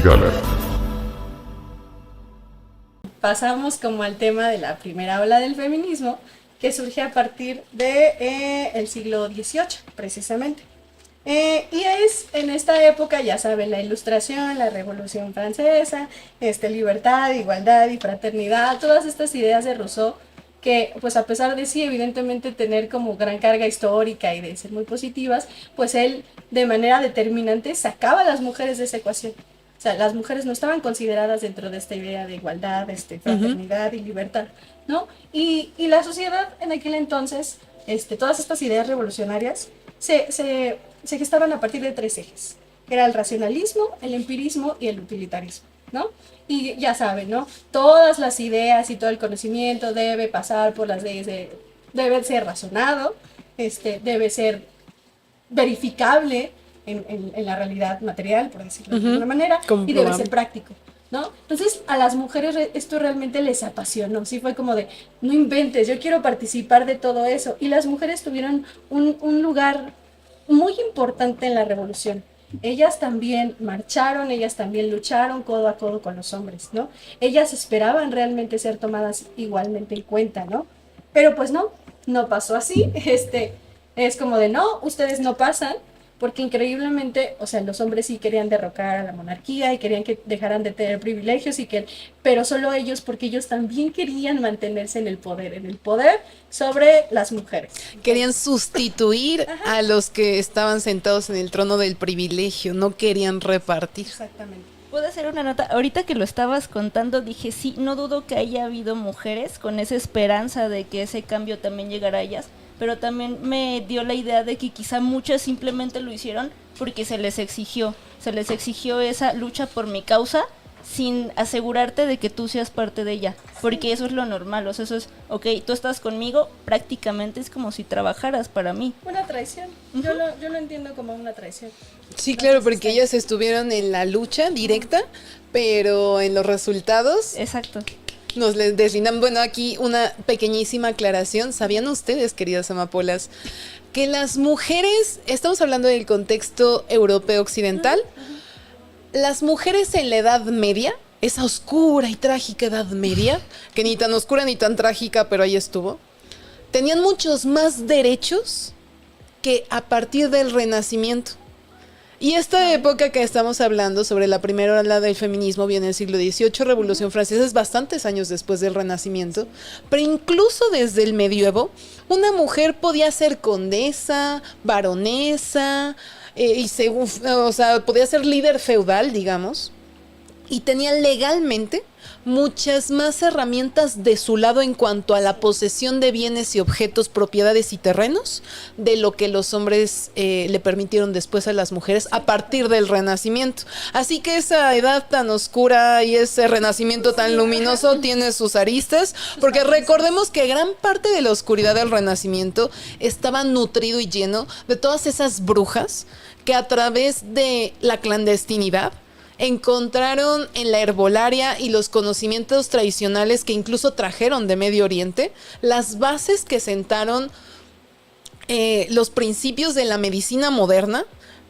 Gala. Pasamos como al tema de la primera ola del feminismo, que surge a partir de el siglo XVIII, precisamente. Y es en esta época, ya saben, la Ilustración, la Revolución Francesa, libertad, igualdad y fraternidad, todas estas ideas de Rousseau que, pues a pesar de sí, evidentemente tener como gran carga histórica y de ser muy positivas, pues él de manera determinante sacaba a las mujeres de esa ecuación. O sea, las mujeres no estaban consideradas dentro de esta idea de igualdad, fraternidad y libertad, ¿no? Y la sociedad en aquel entonces, todas estas ideas revolucionarias se gestaban a partir de tres ejes, que era el racionalismo, el empirismo y el utilitarismo, ¿no? Y ya saben, ¿no? Todas las ideas y todo el conocimiento debe pasar por las leyes debe ser razonado, debe ser verificable en la realidad material, por decirlo de alguna manera, y debe ser práctico, ¿no? Entonces a las mujeres esto realmente les apasionó, sí fue como de, no inventes, yo quiero participar de todo eso, y las mujeres tuvieron un lugar muy importante en la revolución. Ellas también marcharon, ellas también lucharon codo a codo con los hombres, ¿no? Ellas esperaban realmente ser tomadas igualmente en cuenta, ¿no? Pero pues no pasó así, es como de no, ustedes no pasan, porque increíblemente, o sea, los hombres sí querían derrocar a la monarquía y querían que dejaran de tener privilegios pero solo ellos, porque ellos también querían mantenerse en el poder sobre las mujeres. Querían sustituir a los que estaban sentados en el trono del privilegio, no querían repartir. Exactamente. ¿Puedo hacer una nota? Ahorita que lo estabas contando, dije, sí, no dudo que haya habido mujeres con esa esperanza de que ese cambio también llegara a ellas, pero también me dio la idea de que quizá muchas simplemente lo hicieron porque se les exigió esa lucha por mi causa sin asegurarte de que tú seas parte de ella, porque eso es lo normal, o sea, eso es, ok, tú estás conmigo, prácticamente es como si trabajaras para mí. Una traición, yo lo entiendo como una traición. Sí, claro, porque ellas estuvieron en la lucha directa, pero en los resultados Exacto. nos les deslindan. Bueno, aquí una pequeñísima aclaración. ¿Sabían ustedes, queridas amapolas, que las mujeres, estamos hablando del contexto europeo occidental, las mujeres en la Edad Media, esa oscura y trágica Edad Media, que ni tan oscura ni tan trágica, pero ahí estuvo, tenían muchos más derechos que a partir del Renacimiento? Y esta época que estamos hablando sobre la primera ola del feminismo viene del siglo XVIII, Revolución Francesa, es bastantes años después del Renacimiento, pero incluso desde el medioevo, una mujer podía ser condesa, baronesa, podía ser líder feudal, digamos, y tenía legalmente muchas más herramientas de su lado en cuanto a la posesión de bienes y objetos, propiedades y terrenos, de lo que los hombres le permitieron después a las mujeres a partir del Renacimiento. Así que esa edad tan oscura y ese renacimiento tan luminoso tiene sus aristas, porque recordemos que gran parte de la oscuridad del Renacimiento estaba nutrido y lleno de todas esas brujas que a través de la clandestinidad encontraron en la herbolaria y los conocimientos tradicionales que incluso trajeron de Medio Oriente las bases que sentaron los principios de la medicina moderna,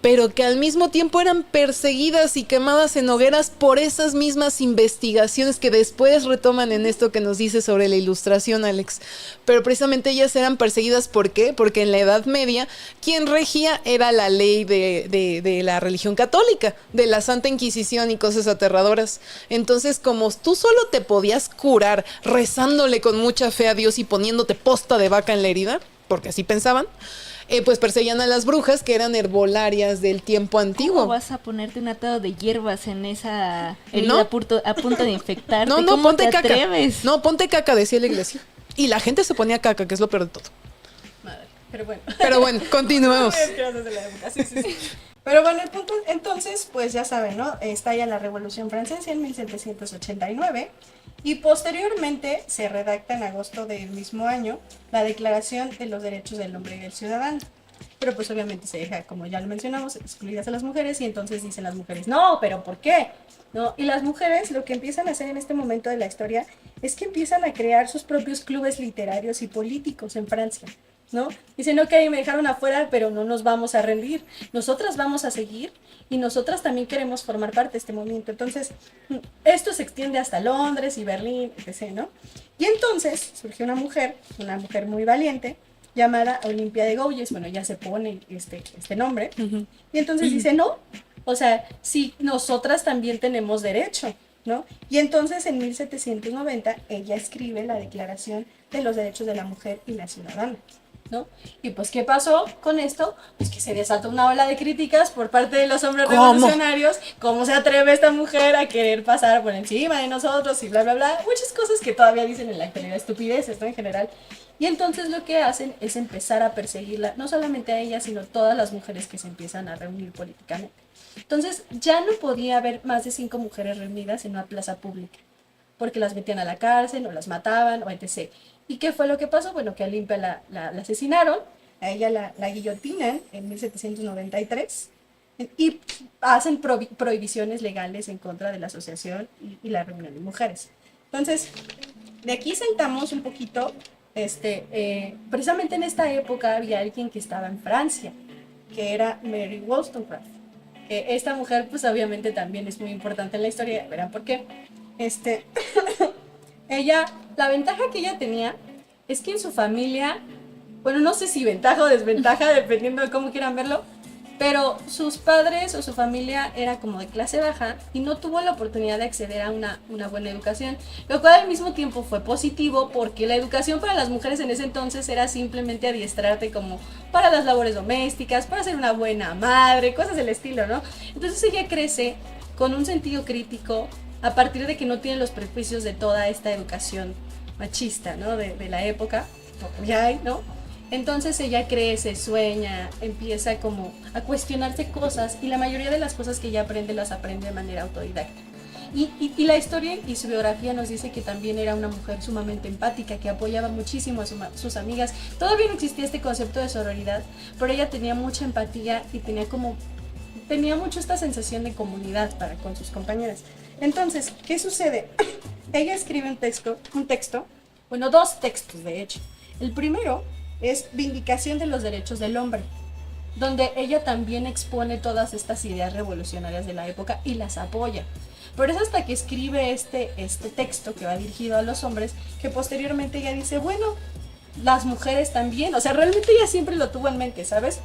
pero que al mismo tiempo eran perseguidas y quemadas en hogueras por esas mismas investigaciones que después retoman en esto que nos dice sobre la Ilustración, Alex. Pero precisamente ellas eran perseguidas, ¿por qué? Porque en la Edad Media quien regía era la ley de la religión católica, de la Santa Inquisición y cosas aterradoras. Entonces, como tú solo te podías curar rezándole con mucha fe a Dios y poniéndote posta de vaca en la herida, porque así pensaban, pues perseguían a las brujas que eran herbolarias del tiempo antiguo. ¿Cómo vas a ponerte un atado de hierbas en esa herida a punto de infectarte? No, ¿Cómo ponte te caca. atreves? No, ponte caca, decía la iglesia. Y la gente se ponía caca, que es lo peor de todo. Madre, pero bueno. Pero bueno, continuemos. Sí. Pero bueno, el punto entonces, pues ya saben, ¿no? Estalla la Revolución Francesa en 1789 y posteriormente se redacta en agosto del mismo año la Declaración de los Derechos del Hombre y del Ciudadano. Pero pues obviamente se deja, como ya lo mencionamos, excluidas a las mujeres y entonces dicen las mujeres, no, pero ¿por qué? ¿No? Y las mujeres lo que empiezan a hacer en este momento de la historia es que empiezan a crear sus propios clubes literarios y políticos en Francia. ¿no? Dicen, ok, me dejaron afuera, pero no nos vamos a rendir. Nosotras vamos a seguir y nosotras también queremos formar parte de este movimiento. Entonces, esto se extiende hasta Londres y Berlín, etc., ¿no? Y entonces surgió una mujer muy valiente, llamada Olimpia de Gouges. Bueno, ya se pone este nombre. Y entonces dice, no, o sea, sí, nosotras también tenemos derecho, ¿no? Y entonces en 1790 ella escribe la Declaración de los Derechos de la Mujer y la Ciudadana, ¿no? Y pues, ¿qué pasó con esto? Pues que se desató una ola de críticas por parte de los hombres revolucionarios. ¿Cómo se atreve esta mujer a querer pasar por encima de nosotros y bla, bla, bla? Muchas cosas que todavía dicen en la actualidad, estupideces, ¿no? En general. Y entonces lo que hacen es empezar a perseguirla, no solamente a ella, sino a todas las mujeres que se empiezan a reunir políticamente. Entonces ya no podía haber más de 5 mujeres reunidas en una plaza pública, porque las metían a la cárcel o las mataban o etc. ¿Y qué fue lo que pasó? Bueno, que a Olimpia la asesinaron, a ella la guillotinan en 1793 y hacen prohibiciones legales en contra de la asociación y la reunión de mujeres. Entonces, de aquí sentamos un poquito, precisamente en esta época había alguien que estaba en Francia, que era Mary Wollstonecraft. Esta mujer, pues obviamente también es muy importante en la historia, verán por qué. Ella, la ventaja que ella tenía es que en su familia, bueno, no sé si ventaja o desventaja, dependiendo de cómo quieran verlo, pero sus padres o su familia era como de clase baja y no tuvo la oportunidad de acceder a una buena educación, lo cual al mismo tiempo fue positivo porque la educación para las mujeres en ese entonces era simplemente adiestrarte como para las labores domésticas, para ser una buena madre, cosas del estilo, ¿no? Entonces ella crece con un sentido crítico a partir de que no tiene los prejuicios de toda esta educación machista, ¿no? De la época, ya hay, ¿no? Entonces ella crece, sueña, empieza como a cuestionarse cosas y la mayoría de las cosas que ella aprende las aprende de manera autodidacta. Y la historia y su biografía nos dice que también era una mujer sumamente empática, que apoyaba muchísimo a sus amigas. Todavía no existía este concepto de sororidad, pero ella tenía mucha empatía y tenía mucho esta sensación de comunidad con sus compañeras. Entonces, ¿qué sucede? Ella escribe un texto, bueno, 2 textos de hecho. El primero es Vindicación de los Derechos del Hombre, donde ella también expone todas estas ideas revolucionarias de la época y las apoya. Pero es hasta que escribe este texto que va dirigido a los hombres que posteriormente ella dice, bueno, las mujeres también, o sea, realmente ella siempre lo tuvo en mente, ¿sabes?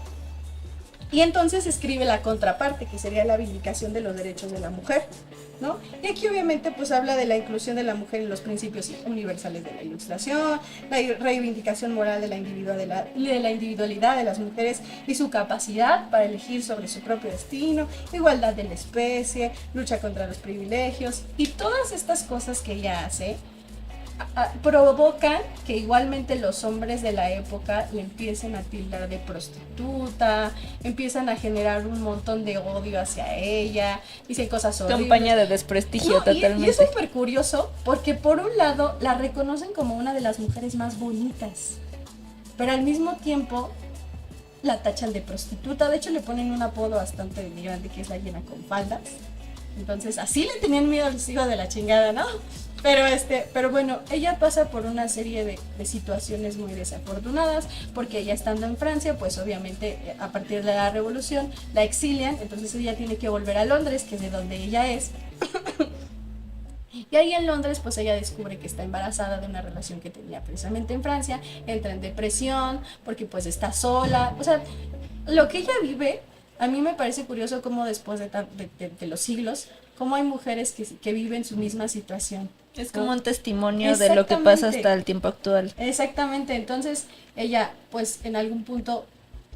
Y entonces escribe la contraparte, que sería la Vindicación de los Derechos de la Mujer, ¿no? Y aquí obviamente pues habla de la inclusión de la mujer en los principios universales de la Ilustración, la reivindicación moral de la individualidad de las mujeres y su capacidad para elegir sobre su propio destino, igualdad de la especie, lucha contra los privilegios y todas estas cosas que ella hace provocan que igualmente los hombres de la época le empiecen a tildar de prostituta, empiezan a generar un montón de odio hacia ella, dicen cosas horribles. Campaña de desprestigio, totalmente. Y es súper curioso porque por un lado la reconocen como una de las mujeres más bonitas, pero al mismo tiempo la tachan de prostituta. De hecho le ponen un apodo bastante grande que es la llena con faldas. Entonces así le tenían miedo a los hijos de la chingada, ¿no? Pero bueno, ella pasa por una serie de situaciones muy desafortunadas, porque ella estando en Francia, pues obviamente a partir de la revolución la exilian, entonces ella tiene que volver a Londres, que es de donde ella es. Y ahí en Londres, pues ella descubre que está embarazada de una relación que tenía precisamente en Francia, entra en depresión, porque pues está sola, o sea, lo que ella vive, a mí me parece curioso cómo después de los siglos, cómo hay mujeres que viven su misma situación. Es como un testimonio de lo que pasa hasta el tiempo actual. Exactamente, entonces ella pues en algún punto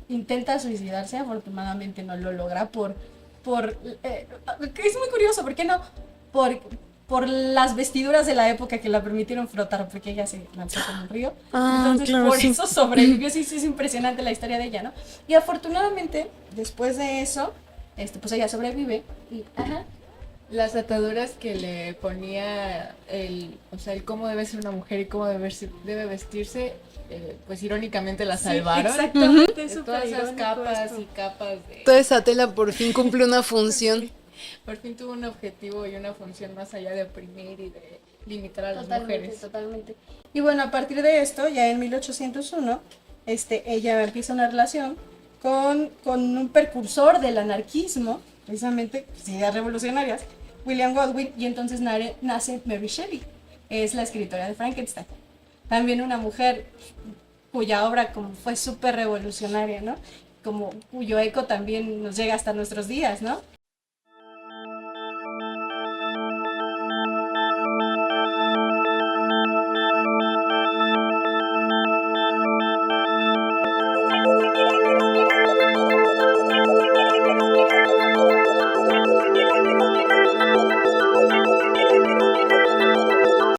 intenta suicidarse, afortunadamente no lo logra es muy curioso, ¿por qué no? Por las vestiduras de la época que la permitieron flotar, porque ella se lanzó como un río. Entonces claro, por eso sobrevivió, sí, es impresionante la historia de ella, ¿no? Y afortunadamente, después de eso, pues ella sobrevive y, las ataduras que le ponía el cómo debe ser una mujer y cómo debe vestirse, pues irónicamente la salvaron. Sí, exactamente, de todas esas capas y capas de... Toda esa tela por fin cumple una función. Por fin tuvo un objetivo y una función más allá de oprimir y de limitar a las mujeres. Totalmente. Y bueno, a partir de esto, ya en 1801, ella empieza una relación con un precursor del anarquismo, precisamente, pues, ideas revolucionarias, William Godwin, y entonces nace Mary Shelley, es la escritora de Frankenstein. También una mujer cuya obra como fue súper revolucionaria, ¿no? Como cuyo eco también nos llega hasta nuestros días, ¿no?